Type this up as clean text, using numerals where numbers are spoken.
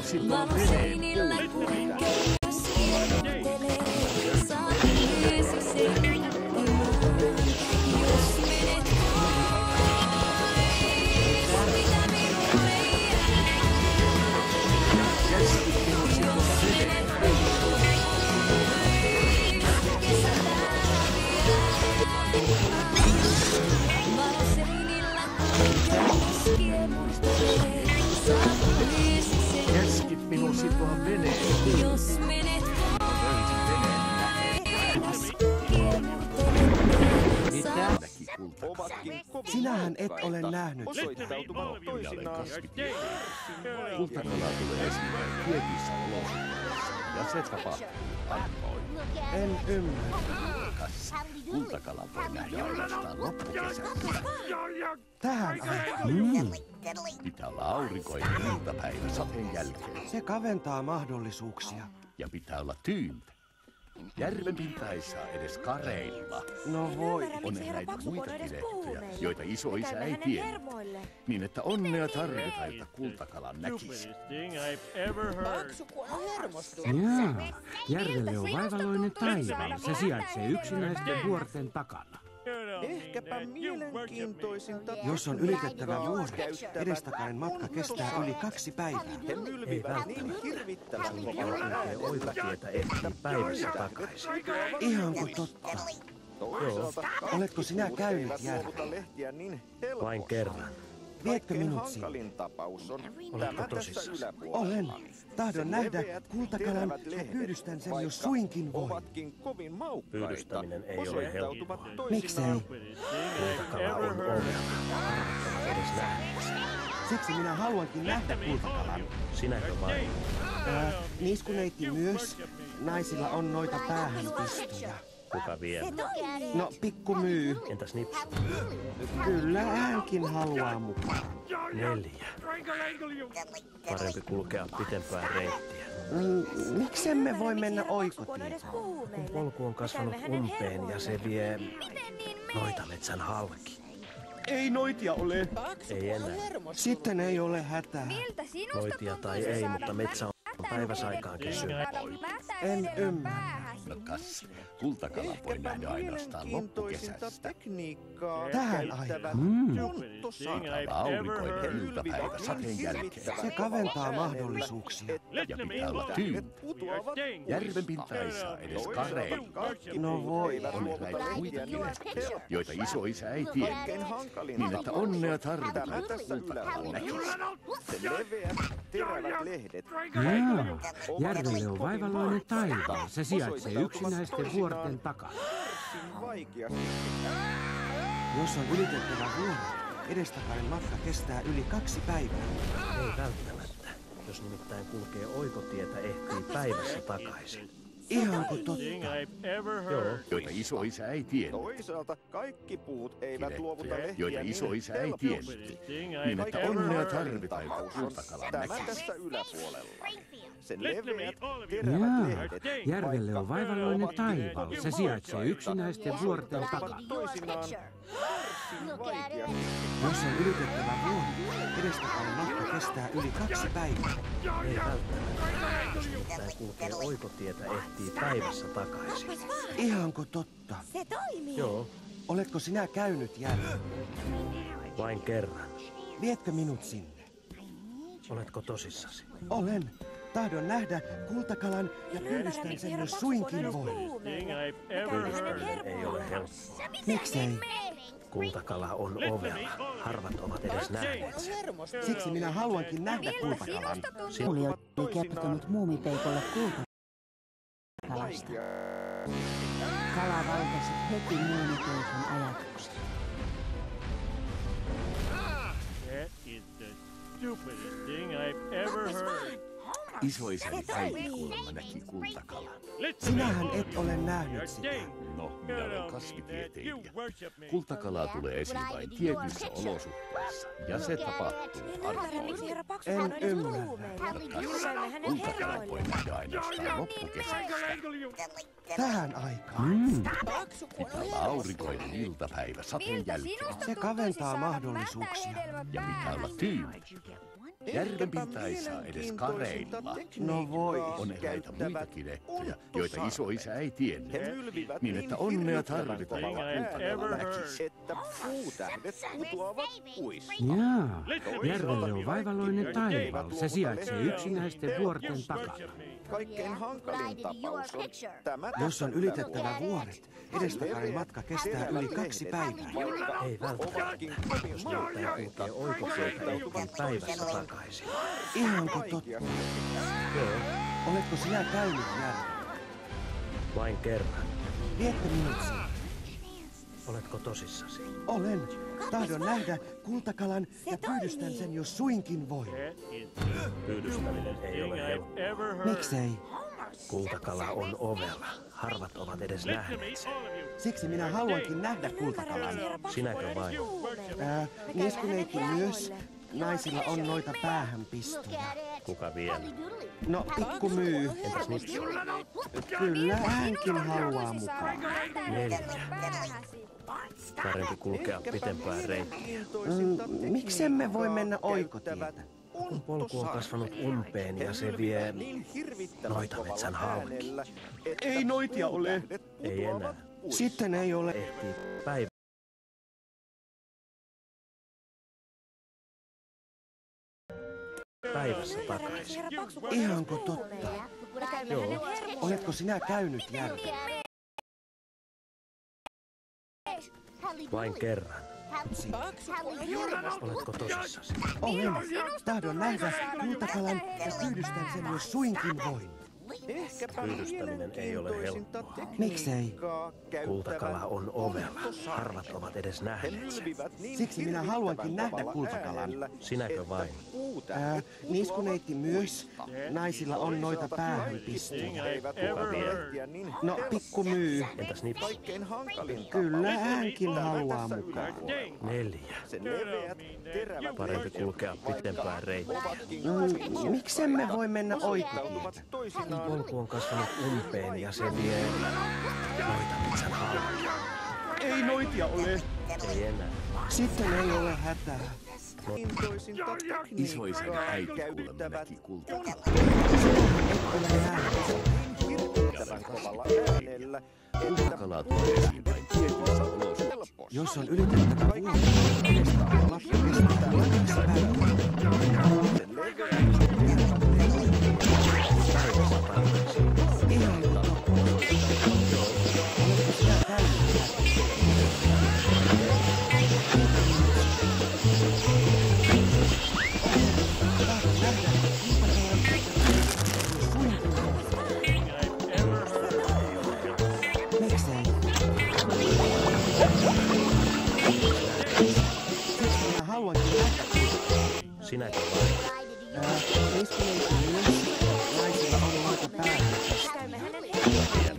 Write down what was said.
minuusi tuon veneen puolelle. Käskit minun sitoa veneen. Jos menet Sinähän et ole nähnyt. Kultakalaa tulee esiin tietyissä olosuhteissa, ja se tapahtuu harvoin. En ymmärrä. Kultakala voi nähdä ainoastaan loppukesästä. Tähän aikaan. Pitää olla aurinkoinen iltapäivä sateen jälkeen. Se kaventaa mahdollisuuksia. Ja pitää olla tyyntä. Järven pinta ei saa edes kareilla. No voi. On näitä muitakin ehtoja, joita isoisä ei tiedä. Niin että onnea tarvitaan, jotta kultakalan näkisi. Jaa, järvelle on vaivalloinen taival. Se sijaitsee yksinäisten vuorten takana. Ehkäpä mielenkiintoisinta. Jos on ylitettävä vuori, edestakainen matka kestää yli 2 päivää. He mylvivät niin hirvittävän Kulkee oikotietä ehtii päivässä takaisin. Ihanko totta? Toisaalta Oletko sinä käynyt järvellä? lehtiä niin helposti. Vain kerran. Vietkö minut sinne? Hankalin tapaus on Oletko tämä tässä tosissasi? yläpuolella. Olen. Tahdon nähdä kultakalan ja pyydystän sen, jos suinkin voi. Ovatkin kovin maukkaita. Pyydystyminen ei ole osoittautuvat helppoa. toisinaan. Miksei? Kultakala on ovella. Harvoin edes nähneet. Siksi minä haluankin nähdä kultakalan. Sinäkö vain? Niiskuneiti myös. Naisilla on noita päähänpistoja. Kuka vie? No, pikku myy. Entäs nipsu? Kyllä hänkin haluaa mukaan. 4. Parempi kulkea pitempää reittiä. Miksemme voi mennä oikotietä? Kun polku on kasvanut umpeen ja se vie noitametsän halki. Ei noitia ole. Ei enää. Sitten ei ole hätää. Noitia tai ei, mutta metsä on päiväsaikaan kesynyt. En ymmärrä. No kas, kultakala voi nähdä ainoastaan loppukesästä. tekniikkaa Tähän käyttävät Saatava aurinkoinen iltapäivä sateen jälkeen. Se kaventaa mahdollisuuksia. Ja pitää olla tyyntä. Järven pinta ei saa edes kareilla. No voi. On näitä muitakin ehtoja, joita isoisä ei tiedä. Niin että onnea tarvitaan, että kultakalan näkisi. Se leveät, terävät lehdet. Jaa, järvelle on vaivalloinen taival. Se sijaitsee yksinäisten vuorten takana. Vaikeasti. Jos on ylitettävä vuori, edestakainen matka kestää yli 2 päivää. Ei välttämättä. Jos nimittäin kulkee oikotietä, ehtii päivässä takaisin. Ihanko totta? Joo. Joita isoisä ei tiedä. Toisaalta kaikki puut eivät luovuta lehtiä Joita isoisä ei tiedä. Niin että onnea tarvitaan, jotta kultakalan Tämä näkisi. tässä yläpuolella. Se leveät, terävät Jaa, lehdet. järvelle on vaivalloinen taival. Se sijaitsee yksinäisten vuorten takana. Toisinaan varsin vaikeasti. Jos on ylitettävä vuori, edestakainen matka kestää yli 2 päivää. Ei välttämättä. Jos nimittäin kulkee oikotietä, ehtii päivässä takaisin. Ihanko totta? Joo, Oletko sinä käynyt järvellä? vain kerran. Vietkö minut sinne? Oletko tosissasi? Olen. Tahdon nähdä kultakalan ja pyydystän sen, jos suinkin voi. Pyydystyminen ei ole helppoa. Miksei? Kultakala on ovella. Harvat ovat edes nähneet sen. Siksi minä haluankin nähdä kultakalan. Julia oli kertonut muumipeikolle kultakalasta. Kala valtasi heti muumipeikon ajatuksen. Isoisäni äiti kuulemma näki kultakalan. Sinähän et ole nähnyt sitä. No, minä olen kasvitieteilijä. Kultakalaa tulee esiin vain tietyissä olosuhteissa, ja se tapahtuu harvoin. En ymmärrä. Kultakala voi nähdä ainoastaan loppukesästä. Tähän aikaan. Pitää olla aurinkoinen iltapäivä sateen jälkeen. Se kaventaa mahdollisuuksia. Ja pitää olla tyyntä. Järven pinta ei saa edes kareilla. No voi. On eräitä muitakin ehtoja, joita isoisä ei tiennyt. He mylvivät Niin, että onnea tarvitaan väkisin. että puutähdet putoavat puista. Jaa, järvelle on vaivalloinen taival. Se sijaitsee yksinäisten vuorten takana. Kaikkein hankalin tapaus on tämä. Jos on ylitettävä vuoret, edestakainen matka kestää yli 2 päivää. Ei välttämättä. Ovatkin kovin Kulkee oikoteitä ehtii päivässä takaisin. Ihanko totta? Joo, Oletko sinä käynyt järvellä? vain kerran. Viette minut sinne. Oletko tosissasi? Olen. Tahdon nähdä kultakalan ja pyydystän sen, jos suinkin voi. Pyydystäminen ei ole helppoa. Miksei? Kultakala on ovella. Harvat ovat edes nähneet sen. Siksi minä haluankin nähdä kultakalan. Sinäkö vain? Nieskuneekin myös. Naisilla on noita päähänpistoja. Kuka vielä? No, pikku myy. Entäs Nipsu? Kyllä hänkin haluaa mukaan. 4. Parempi kulkea pitempää reittiä. Miksemme voi mennä oikotietä? Kun polku on kasvanut umpeen ja se vie noitametsän halki. Ei noitia ole. Ei enää. Sitten ei ole. Ehtii päivässä takaisin. Ihanko totta? Joo. Oletko sinä käynyt järvellä? Vain kerran. Oletko tosissasi? Olen. Tahdon nähdä kultakalan ja pyydystän sen, jos suinkin voin. Pyydystäminen ei ole helppoa. Miksei? Kultakala on ovella. Harvat ovat edes nähneet sen. Siksi minä haluankin nähdä kultakalan. Sinäkö vain? Niiskuneiti myös. Naisilla on noita päähänpistoja. Kuka vielä? No, pikku myy. Entäs Nipsu? Kyllä hänkin haluaa mukaan. 4. Parempi kulkea pitempää reittiä. Miksemme voi mennä oikotietä? Kun polku on kasvanut umpeen ja se vie noitametsän halki. Ei noitia ole. Ei enää. Sitten ei ole hätää. Isoisän äiti kuulemma näki kultakalan. Kultakalaa tulee esiin vain tietyissä olosuhteissa. Jos on ylitettävä vuori, edestakainen matka kestää yli 2 päivää. Ihan totta. Oletko sinä käynyt järvellä? Miksei? Siksi minä haluankin nähdä. Sinäkö vain? Niiskuneiti myös. Naisilla on noita päähänpistoja.